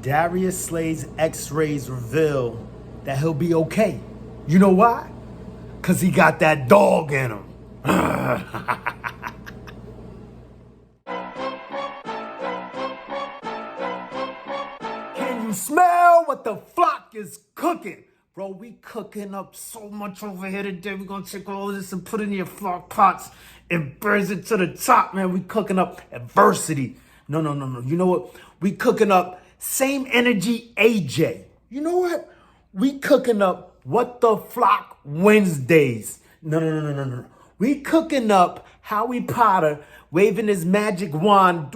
Darius Slay's x-rays reveal that he'll be okay. You know why? Because he got that dog in him. Can you smell what the flock is cooking? Bro, we cooking up so much over here today. We're going to take all of this and put it in your flock pots and burst it to the top, man. We cooking up adversity. No. You know what? We cooking up same energy AJ. You know what? We cooking up what the flock Wednesdays. No. We cooking up Howie Potter waving his magic wand,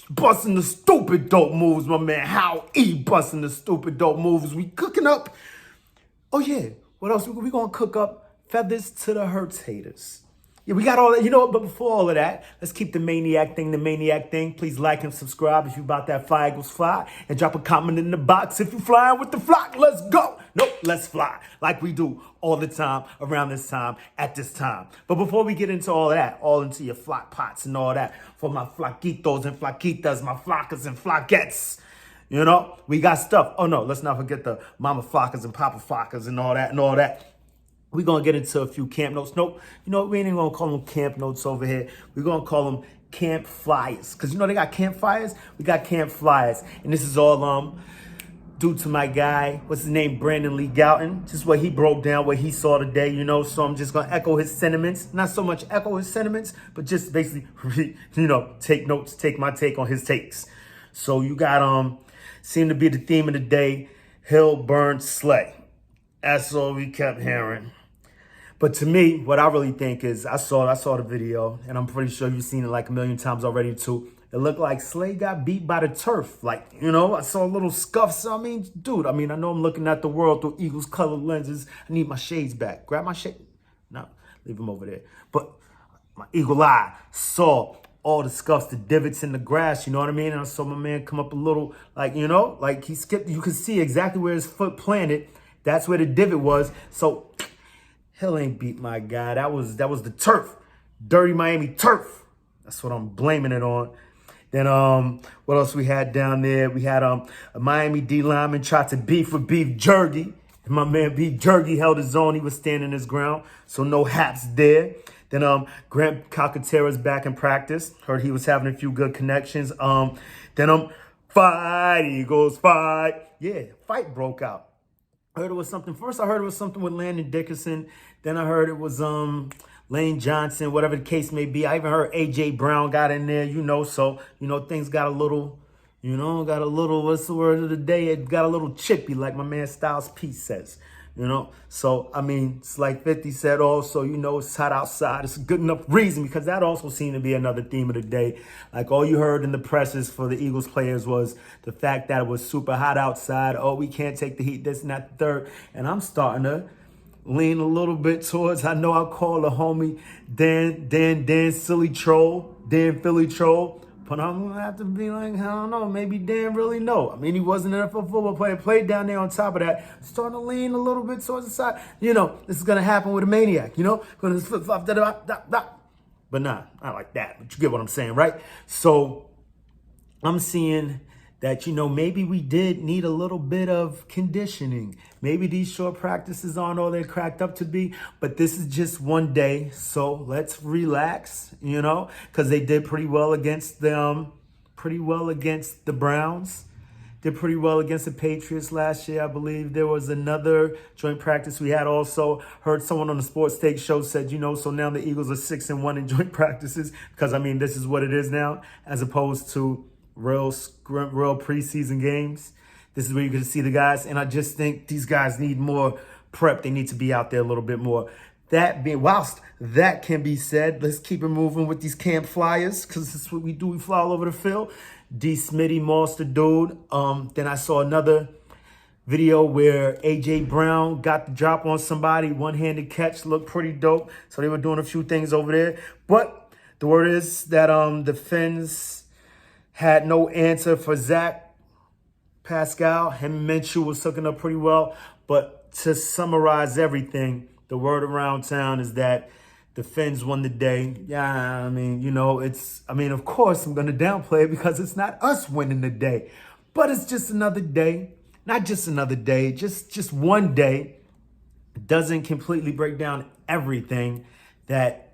busting the stupid dope moves, my man. How E busting the stupid dope moves. We cooking up. Oh yeah, what else? We gonna cook up feathers to the Hurts haters. Yeah, we got all that, you know what? But before all of that, let's keep the maniac thing. Please like and subscribe if you about that fly equals fly. And drop a comment in the box if you flying with the flock. Let's go. Nope, let's fly. Like we do all the time, around this time, at this time. But before we get into all of that, all into your flock pots and all that, for my flockitos and flockitas, my flockers and flockettes. You know, we got stuff. Oh no, let's not forget the mama flockers and papa flockers and all that. We're going to get into a few camp notes. Nope. You know what? We ain't even going to call them camp notes over here. We're going to call them camp flyers. Because you know they got campfires? We got camp flyers. And this is all due to my guy, what's his name, Brandon Lee Gouton. Just what he broke down, what he saw today, you know. So I'm just going to echo his sentiments. Not so much echo his sentiments, but just basically, take notes, take my take on his takes. So you got, seemed to be the theme of the day, Hill, Burn, Slay. That's all we kept hearing. But to me, what I really think is, I saw the video, and I'm pretty sure you've seen it like a million times already too. It looked like Slay got beat by the turf. Like, I saw little scuffs. I mean, dude, I know I'm looking at the world through Eagles colored lenses. I need my shades back. Grab my shade. No, leave them over there. But my eagle eye saw all the scuffs, the divots in the grass, you know what I mean? And I saw my man come up a little, like he skipped. You could see exactly where his foot planted. That's where the divot was. So Hill ain't beat my guy. That was the turf. Dirty Miami turf. That's what I'm blaming it on. Then what else we had down there? We had a Miami D lineman tried to beef with Beef Jergy. And my man Beef Jergy held his own. He was standing his ground. So no haps there. Then Grant Calcaterra's back in practice. Heard he was having a few good connections. Then fight, Eagles, fight. Yeah, fight broke out. I heard it was something. First, I heard it was something with Landon Dickerson. Then I heard it was Lane Johnson, whatever the case may be. I even heard A.J. Brown got in there, so, things got a little, what's the word of the day? It got a little chippy, like my man Styles P says, So, it's like 50 said also, it's hot outside. It's a good enough reason, because that also seemed to be another theme of the day. Like all you heard in the presses for the Eagles players was the fact that it was super hot outside. Oh, we can't take the heat, this and that, the third. And I'm starting to lean a little bit towards, I know I call the homie Dan Silly Troll, Dan Philly Troll. But I'm going to have to be like, I don't know, maybe Dan really know. He wasn't an NFL football player, played down there on top of that. Starting to lean a little bit towards the side. This is going to happen with a maniac, Going to flip-flop, da-da-da-da-da. But nah, not like that. But you get what I'm saying, right? So I'm seeing that, maybe we did need a little bit of conditioning. Maybe these short practices aren't all they're cracked up to be, but this is just one day. So let's relax, because they did pretty well against them, pretty well against the Browns. Did pretty well against the Patriots last year. I believe there was another joint practice we had also. Heard someone on the Sports Take show said, so now the Eagles are 6-1 in joint practices, because this is what it is now, as opposed to real preseason games. This is where you can see the guys. And I just think these guys need more prep. They need to be out there a little bit more. Whilst that can be said, let's keep it moving with these camp flyers, because this is what we do. We fly all over the field. D. Smitty, monster dude. Then I saw another video where A.J. Brown got the drop on somebody. One-handed catch, looked pretty dope. So they were doing a few things over there. But the word is that the Fins had no answer for Zach Pascal. Him and Minshew was hooking up pretty well. But to summarize everything, the word around town is that the Fins won the day. Yeah, of course I'm going to downplay it because it's not us winning the day. But it's just another day. Not just another day, just one day. Doesn't completely break down everything that,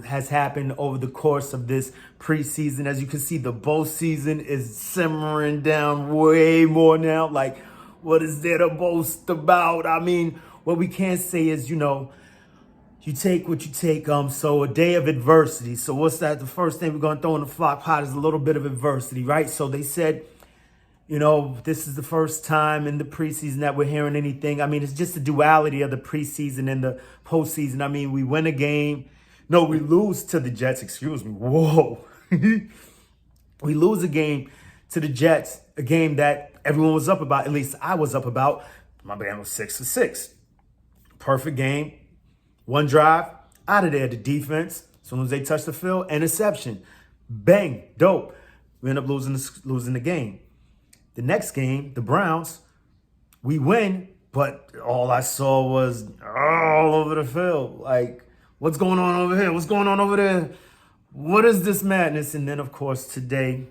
has happened over the course of this preseason. As you can see, the bowl season is simmering down way more now. Like, what is there to boast about? I mean, what we can say is, you take what you take. So a day of adversity. So what's that? The first thing we're going to throw in the flock pot is a little bit of adversity, right? So they said, this is the first time in the preseason that we're hearing anything. I mean, it's just the duality of the preseason and the postseason. I mean, we win a game. No, we lose to the Jets. Excuse me. Whoa. We lose a game to the Jets, a game that everyone was up about. At least I was up about. My band was 6 for 6. Perfect game. One drive, out of there. The defense, as soon as they touch the field, interception. Bang. Dope. We end up losing the game. The next game, the Browns, we win, but all I saw was all over the field. Like, what's going on over here? What's going on over there? What is this madness? And then, of course, today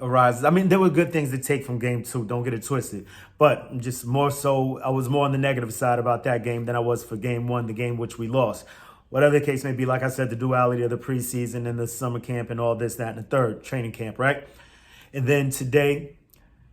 arises. I mean, there were good things to take from game 2. Don't get it twisted. But just more so, I was more on the negative side about that game than I was for game 1, the game which we lost. Whatever the case may be, like I said, the duality of the preseason and the summer camp and all this, that, and the third, training camp, right? And then today,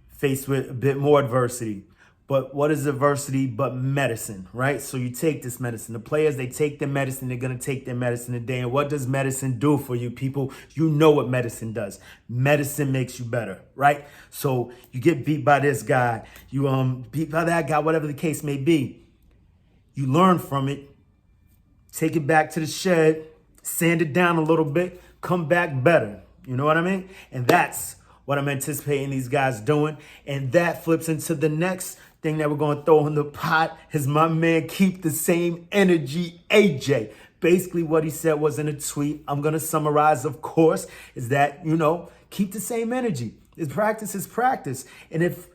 faced with a bit more adversity. But what is adversity but medicine, right? So you take this medicine. The players, they take their medicine. They're going to take their medicine today. And what does medicine do for you people? You know what medicine does. Medicine makes you better, right? So you get beat by this guy. You beat by that guy, whatever the case may be. You learn from it. Take it back to the shed. Sand it down a little bit. Come back better. You know what I mean? And that's what I'm anticipating these guys doing. And that flips into the next thing that we're going to throw in the pot is my man, keep the same energy, AJ. Basically what he said was in a tweet. I'm going to summarize, of course, is that, keep the same energy. It's practice is practice. And if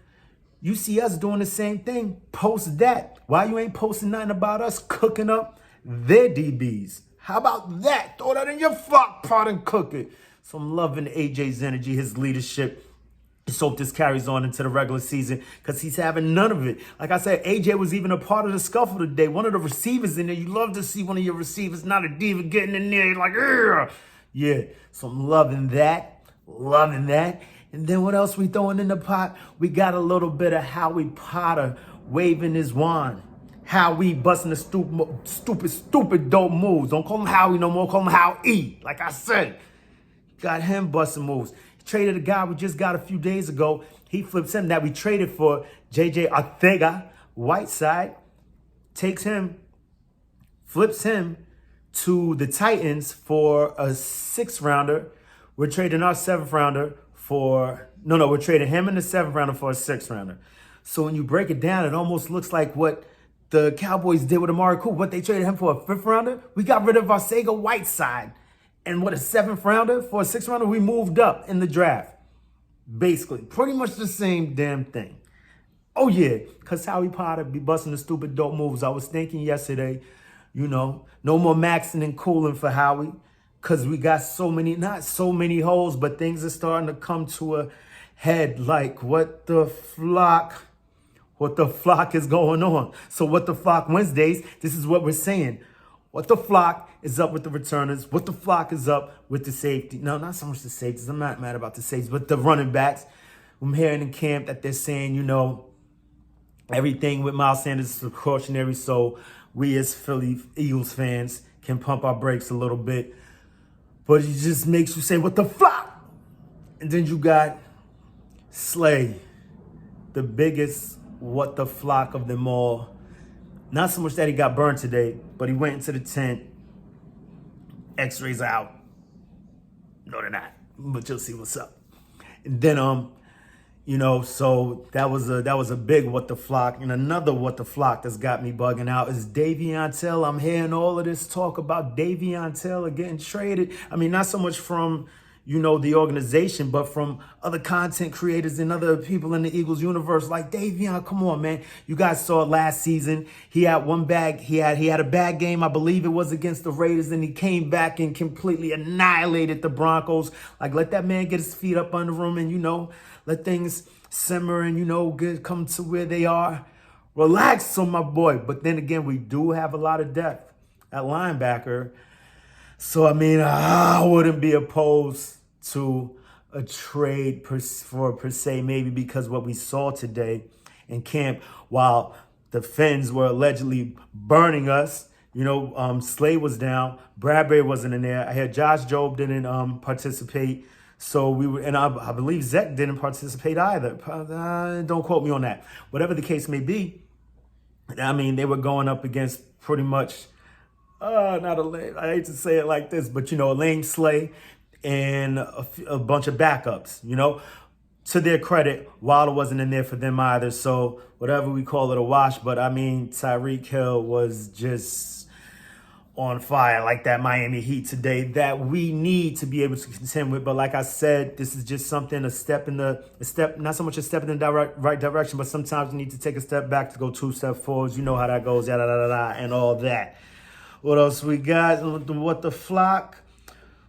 you see us doing the same thing, post that. Why you ain't posting nothing about us cooking up their DBs? How about that? Throw that in your flock pot and cook it. So I'm loving AJ's energy, his leadership. Just hope this carries on into the regular season because he's having none of it. Like I said, AJ was even a part of the scuffle today. One of the receivers in there, you love to see one of your receivers, not a diva, getting in there like, ugh. Yeah, so I'm loving that. And then what else we throwing in the pot? We got a little bit of Howie Potter waving his wand. Howie busting the stupid dope moves. Don't call him Howie no more, call him Howie. Like I said. Got him busting moves. He traded a guy we just got a few days ago. He flips him that we traded for JJ Ortega. Whiteside takes him, flips him to the Titans for a 6th rounder. We're trading our 7th rounder for, we're trading him in the 7th rounder for a 6th rounder. So when you break it down, it almost looks like what the Cowboys did with Amari Cooper. What they traded him for a 5th rounder. We got rid of Ortega Whiteside. And what, a 7th rounder for a 6th rounder? We moved up in the draft. Basically, pretty much the same damn thing. Oh, yeah, because Howie Potter be busting the stupid dope moves. I was thinking yesterday, no more maxing and cooling for Howie because we got not so many holes, but things are starting to come to a head like what the flock is going on. So what the flock Wednesdays, this is what we're saying. What the flock is up with the returners. What the flock is up with the safety. No, not so much the safeties. I'm not mad about the safeties, but the running backs. I'm hearing in camp that they're saying, everything with Miles Sanders is precautionary. So we as Philly Eagles fans can pump our brakes a little bit. But it just makes you say, what the flock? And then you got Slay, the biggest what the flock of them all. Not so much that he got burned today, but he went into the tent. X-rays out. No, they're not. But you'll see what's up. And then, so that was a big what the flock. And another what the flock that's got me bugging out is Davon Taylor. I'm hearing all of this talk about Davon Taylor getting traded. I mean, not so much from, the organization, but from other content creators and other people in the Eagles universe. Like Davon, come on, man. You guys saw it last season. He had one bag. He had a bad game. I believe it was against the Raiders, and he came back and completely annihilated the Broncos. Like, let that man get his feet up under him and, let things simmer and, come to where they are. Relax on my boy. But then again, we do have a lot of depth at linebacker. So, I wouldn't be opposed to a trade per se, maybe because what we saw today in camp, while the Fins were allegedly burning us, Slay was down, Bradbury wasn't in there. I heard Josh Jobe didn't participate. So we were, and I believe Zach didn't participate either. Don't quote me on that. Whatever the case may be, they were going up against pretty much, I hate to say it like this, but a lame Slay and a bunch of backups, to their credit, Wilder wasn't in there for them either. So whatever we call it, a wash. But Tyreek Hill was just on fire like that Miami Heat today that we need to be able to contend with. But like I said, this is just something, not so much a step in the right direction, but sometimes you need to take a step back to go 2 steps forwards. You know how that goes, and all that. What else we got? What the Phlock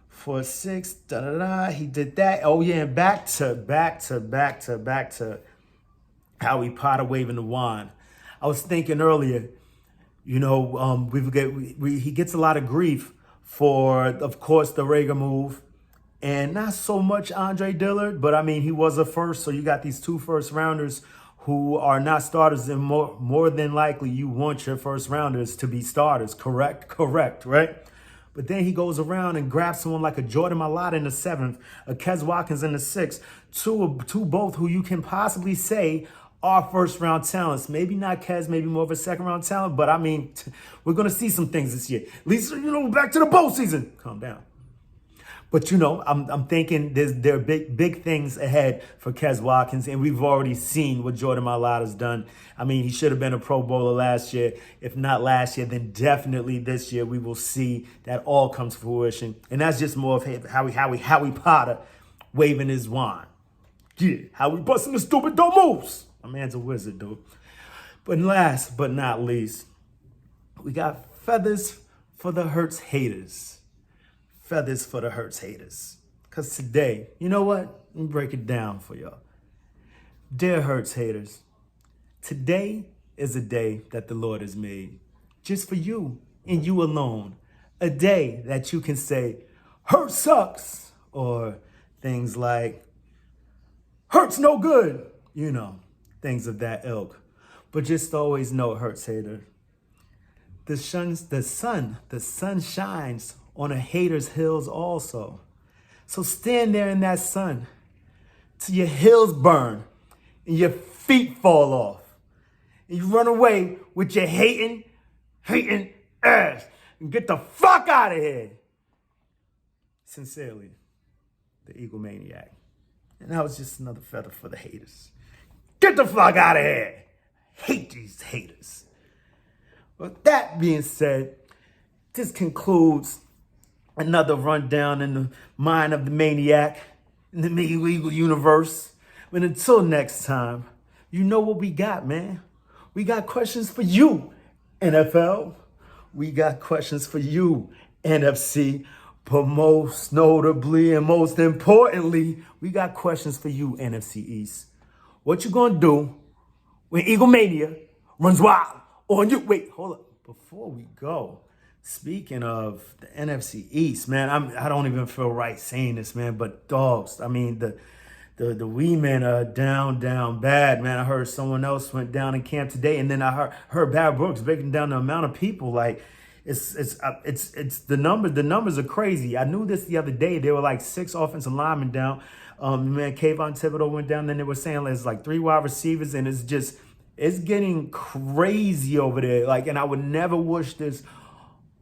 for 6? He did that. Oh yeah, and back to Howie Potter waving the wand. I was thinking earlier, he gets a lot of grief for, of course, the Rager move, and not so much Andre Dillard, but he was a first, so you got these 2 first rounders who are not starters, and more than likely you want your first rounders to be starters, correct, right? But then he goes around and grabs someone like a Jordan Mailata in the 7th, a Kes Watkins in the 6th, two both who you can possibly say are first round talents. Maybe not Kes, maybe more of a second round talent, but we're going to see some things this year. At least, back to the bowl season. Calm down. But, I'm thinking there are big things ahead for Kes Watkins, and we've already seen what Jordan Mailata's done. He should have been a Pro Bowler last year. If not last year, then definitely this year we will see that all come to fruition. And that's just more of Howie Potter waving his wand. Yeah, Howie busting the stupid dumb moves. My man's a wizard, dude. But last but not least, we got feathers for the Hurts haters. Feathers for the Hurts haters. Because today, you know what? Let me break it down for y'all. Dear Hurts haters, today is a day that the Lord has made. Just for you and you alone. A day that you can say, Hurts sucks. Or things like, Hurts no good. Things of that ilk. But just always know, Hurts hater, the sun shines on a hater's hills also. So stand there in that sun till your hills burn and your feet fall off. And you run away with your hating ass and get the fuck out of here. Sincerely, the Eagle Maniac. And that was just another feather for the haters. Get the fuck out of here. Hate these haters. With that being said, this concludes another rundown in the mind of the maniac in the Eagle universe. But until next time, you know what we got, man. We got questions for you, NFL. We got questions for you, NFC. But most notably and most importantly, we got questions for you, NFC East. What you gonna do when Eagle Mania runs wild on you? Wait, hold up. Before we go, speaking of the NFC East, man, I don't even feel right saying this, man, but dogs, the wee men are down bad, man. I heard someone else went down in camp today, and then I heard Barry Brooks breaking down the amount of people. Like, it's the numbers are crazy. I knew this the other day. There were like 6 offensive linemen down. Man, Kayvon Thibodeau went down. Then they were saying there's like 3 wide receivers, and it's getting crazy over there. Like, and I would never wish this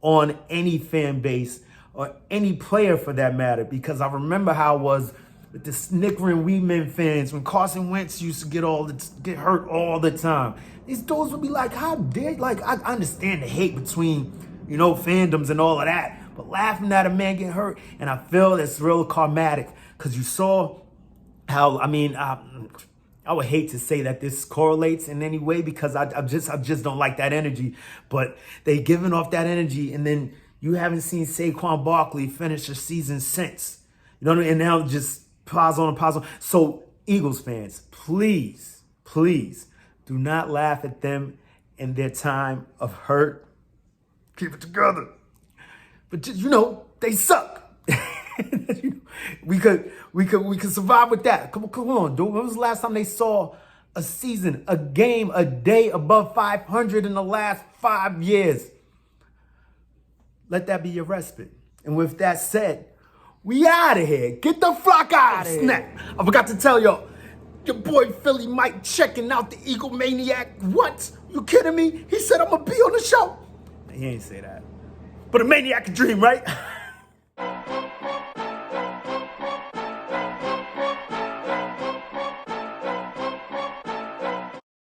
on any fan base or any player for that matter, because I remember how it was with the snickering Wee Men fans when Carson Wentz used to get hurt all the time. These dudes would be like, how dare, like, I understand the hate between, fandoms and all of that, but laughing at a man get hurt. And I feel it's real karmatic because you saw how, I would hate to say that this correlates in any way because I just don't like that energy, but they giving off that energy, and then you haven't seen Saquon Barkley finish a season since. You know what I mean? And now just pause on and pause on. So Eagles fans, please, please do not laugh at them in their time of hurt. Keep it together. But just, they suck. We could survive with that. Come on, dude. When was the last time they saw a season, a game, a day above 500 in the last 5 years? Let that be your respite. And with that said, we out of here. Get the flock out of here. Snap. I forgot to tell y'all, your boy Philly Mike checking out the Eagle Maniac. What? You kidding me? He said I'm going to be on the show. He ain't say that. But a maniac can dream, right?